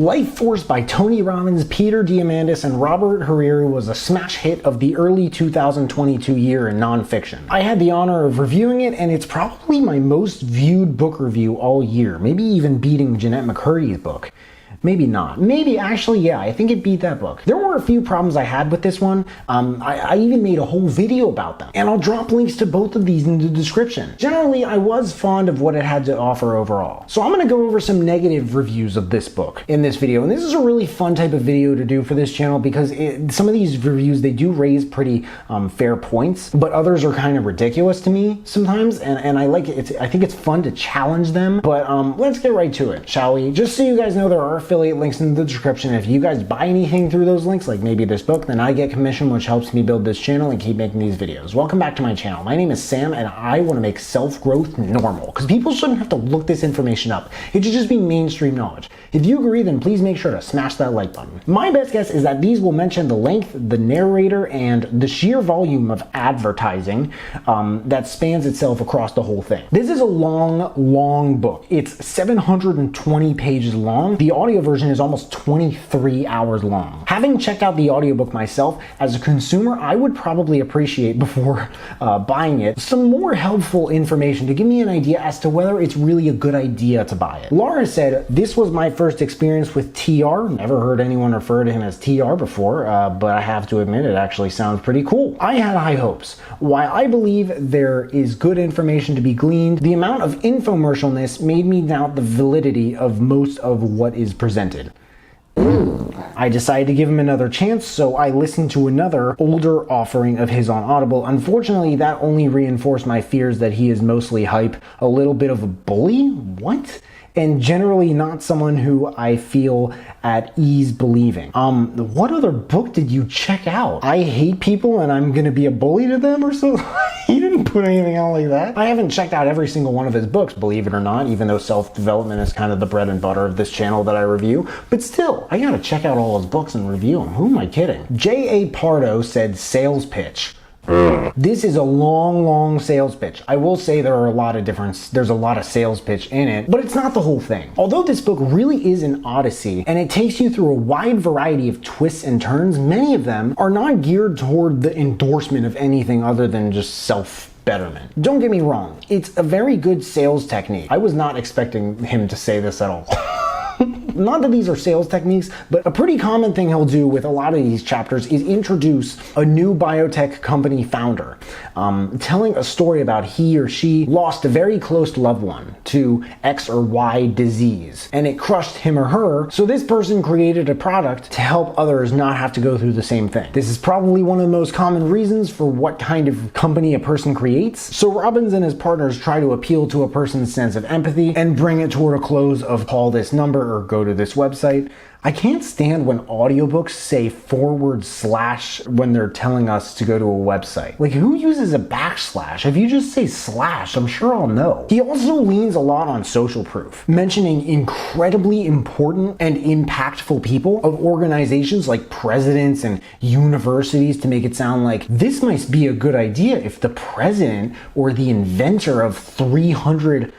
Life Force by Tony Robbins, Peter Diamandis, and Robert Hariri was a smash hit of the early 2022 year in nonfiction. I had the honor of reviewing it, and it's probably my most viewed book review all year, maybe even beating Jeanette McCurdy's book. Maybe not. Maybe, actually, yeah, I think it beat that book. There were a few problems I had with this one. I even made a whole video about them. And I'll drop links to both of these in the description. Generally, I was fond of what it had to offer overall. So I'm gonna go over some negative reviews of this book in this video. And this is a really fun type of video to do for this channel because some of these reviews, they do raise pretty fair points, but others are kind of ridiculous to me sometimes. And I like it. I think it's fun to challenge them. But let's get right to it, shall we? Just so you guys know, there are affiliate links in the description. If you guys buy anything through those links, like maybe this book, then I get commission, which helps me build this channel and keep making these videos. Welcome back to my channel. My name is Sam, and I want to make self-growth normal because people shouldn't have to look this information up. It should just be mainstream knowledge. If you agree, then please make sure to smash that like button. My best guess is that these will mention the length, the narrator, and the sheer volume of advertising that spans itself across the whole thing. This is a long book. It's 720 pages long. The audio version is almost 23 hours long. Having checked out the audiobook myself, as a consumer, I would probably appreciate before buying it some more helpful information to give me an idea as to whether it's really a good idea to buy it. Laura said, "This was my first experience with TR. Never heard anyone refer to him as TR before, but I have to admit it actually sounds pretty cool. I had high hopes. While I believe there is good information to be gleaned, the amount of infomercialness made me doubt the validity of most of what is presented." I decided to give him another chance, so I listened to another older offering of his on Audible. Unfortunately, that only reinforced my fears that he is mostly hype, a little bit of a bully? What? And generally not someone who I feel at ease believing. What other book did you check out? I hate people and I'm gonna be a bully to them or so? He didn't put anything out like that. I haven't checked out every single one of his books, believe it or not, even though self-development is kind of the bread and butter of this channel that I review. But still, I gotta check out all his books and review them. Who am I kidding? J.A. Pardo said sales pitch. This is a long sales pitch. I will say there's a lot of sales pitch in it, but it's not the whole thing. Although this book really is an odyssey and it takes you through a wide variety of twists and turns, many of them are not geared toward the endorsement of anything other than just self-betterment. Don't get me wrong, it's a very good sales technique. I was not expecting him to say this at all. Not that these are sales techniques, but a pretty common thing he'll do with a lot of these chapters is introduce a new biotech company founder, telling a story about he or she lost a very close loved one to X or Y disease, and it crushed him or her, so this person created a product to help others not have to go through the same thing. This is probably one of the most common reasons for what kind of company a person creates, so Robbins and his partners try to appeal to a person's sense of empathy and bring it toward a close of call this number or go to this website. I can't stand when audiobooks say / when they're telling us to go to a website. Like, who uses a backslash? If you just say slash, I'm sure I'll know. He also leans a lot on social proof, mentioning incredibly important and impactful people of organizations like presidents and universities to make it sound like this might be a good idea if the president or the inventor of 300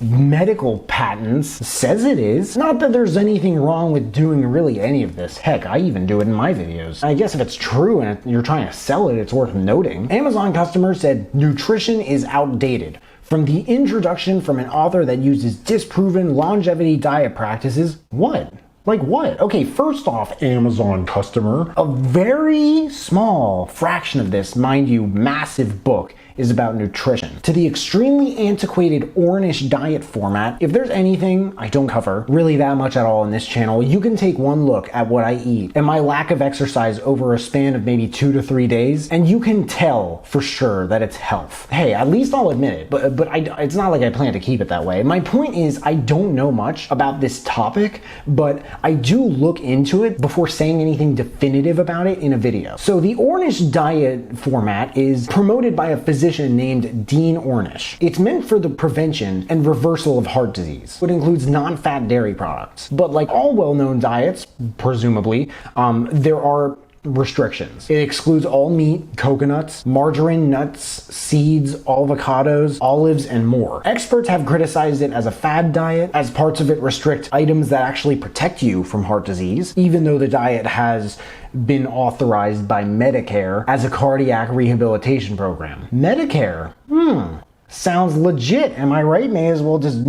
medical patents says it is. Not that there's anything wrong with doing really any of this. Heck, I even do it in my videos. I guess if it's true and you're trying to sell it, it's worth noting. Amazon customer said nutrition is outdated. From the introduction from an author that uses disproven longevity diet practices. What? Like what? Okay, first off, Amazon customer, a very small fraction of this, mind you, massive book is about nutrition. To the extremely antiquated Ornish diet format, if there's anything I don't cover really that much at all in this channel, you can take one look at what I eat and my lack of exercise over a span of maybe 2 to 3 days, and you can tell for sure that it's health. Hey, at least I'll admit it, but it's not like I plan to keep it that way. My point is, I don't know much about this topic, but I do look into it before saying anything definitive about it in a video. So the Ornish diet format is promoted by a physician named Dean Ornish. It's meant for the prevention and reversal of heart disease. It includes non-fat dairy products. But like all well-known diets, presumably, there are restrictions. It excludes all meat, coconuts, margarine, nuts, seeds, avocados, olives, and more. Experts have criticized it as a fad diet, as parts of it restrict items that actually protect you from heart disease, even though the diet has been authorized by Medicare as a cardiac rehabilitation program. Medicare? Sounds legit, am I right? May as well just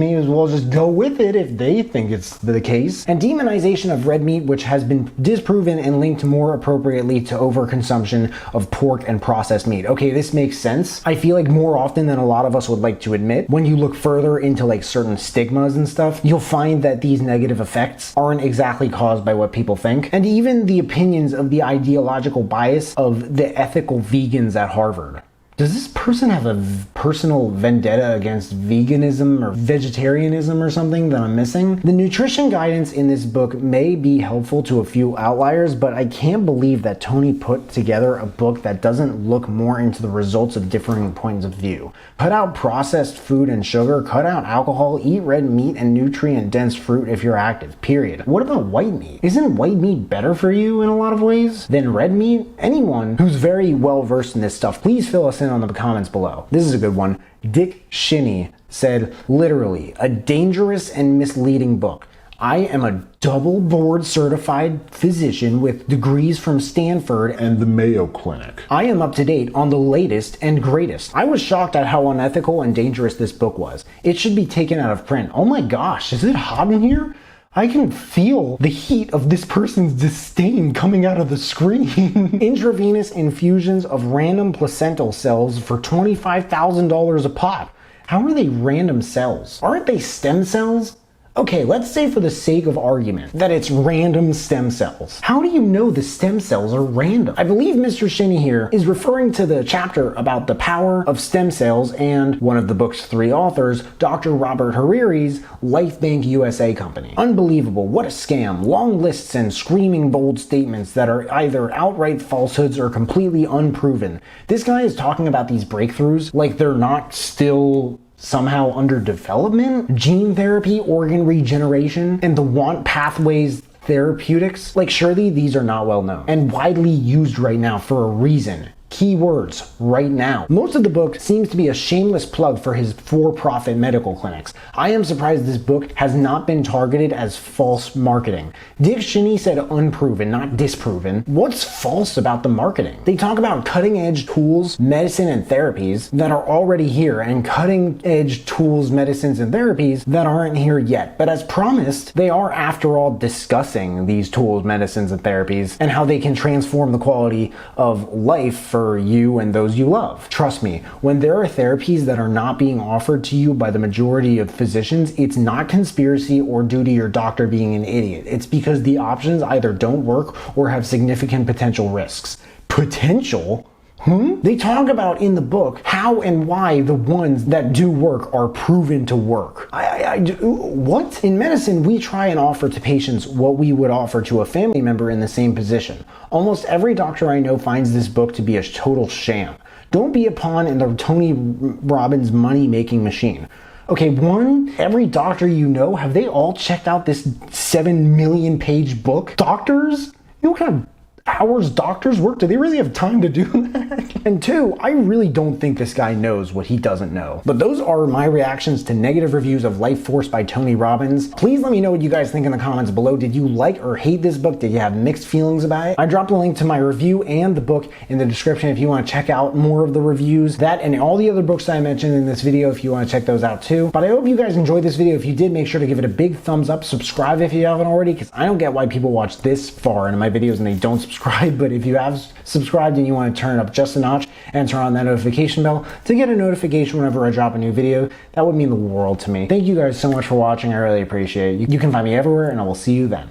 go with it if they think it's the case. And demonization of red meat, which has been disproven and linked more appropriately to overconsumption of pork and processed meat. Okay, this makes sense. I feel like more often than a lot of us would like to admit, when you look further into like certain stigmas and stuff, you'll find that these negative effects aren't exactly caused by what people think. And even the opinions of the ideological bias of the ethical vegans at Harvard. Does this person have a personal vendetta against veganism or vegetarianism or something that I'm missing? The nutrition guidance in this book may be helpful to a few outliers, but I can't believe that Tony put together a book that doesn't look more into the results of differing points of view. Cut out processed food and sugar, cut out alcohol, eat red meat and nutrient-dense fruit if you're active, period. What about white meat? Isn't white meat better for you in a lot of ways than red meat? Anyone who's very well versed in this stuff, please fill us in on the comments below. This is a good one. Dick Shinny said, literally, a dangerous and misleading book. I am a double board certified physician with degrees from Stanford and the Mayo Clinic. I am up to date on the latest and greatest. I was shocked at how unethical and dangerous this book was. It should be taken out of print. Oh my gosh, is it hot in here? I can feel the heat of this person's disdain coming out of the screen. Intravenous infusions of random placental cells for $25,000 a pop. How are they random cells? Aren't they stem cells? Okay, let's say for the sake of argument that it's random stem cells. How do you know the stem cells are random? I believe Mr. Shinny here is referring to the chapter about the power of stem cells and one of the book's 3 authors, Dr. Robert Hariri's LifeBank USA company. Unbelievable, what a scam. Long lists and screaming bold statements that are either outright falsehoods or completely unproven. This guy is talking about these breakthroughs like they're not still somehow under development. Gene therapy, organ regeneration, and the want pathways therapeutics. Like, surely these are not well known and widely used right now for a reason. Keywords right now. Most of the book seems to be a shameless plug for his for-profit medical clinics. I am surprised this book has not been targeted as false marketing. Dick Shinny said unproven, not disproven. What's false about the marketing? They talk about cutting-edge tools, medicine, and therapies that are already here, and cutting-edge tools, medicines, and therapies that aren't here yet. But as promised, they are, after all, discussing these tools, medicines, and therapies, and how they can transform the quality of life for you and those you love. Trust me, when there are therapies that are not being offered to you by the majority of physicians, it's not conspiracy or due to your doctor being an idiot. It's because the options either don't work or have significant potential risks. Potential? They talk about in the book how and why the ones that do work are proven to work. What? In medicine, we try and offer to patients what we would offer to a family member in the same position. Almost every doctor I know finds this book to be a total sham. Don't be a pawn in the Tony Robbins money-making machine. Okay, one, every doctor you know, have they all checked out this 7 million page book? Doctors? You know what kind of hours doctors work? Do they really have time to do that? And 2, I really don't think this guy knows what he doesn't know. But those are my reactions to negative reviews of Life Force by Tony Robbins. Please let me know what you guys think in the comments below. Did you like or hate this book? Did you have mixed feelings about it? I dropped a link to my review and the book in the description if you want to check out more of the reviews. That and all the other books that I mentioned in this video if you want to check those out too. But I hope you guys enjoyed this video. If you did, make sure to give it a big thumbs up. Subscribe if you haven't already, because I don't get why people watch this far into my videos and they don't subscribe. But if you have subscribed and you want to turn it up just a notch and turn on that notification bell to get a notification whenever I drop a new video, that would mean the world to me. Thank you guys so much for watching. I really appreciate it. You can find me everywhere, and I will see you then.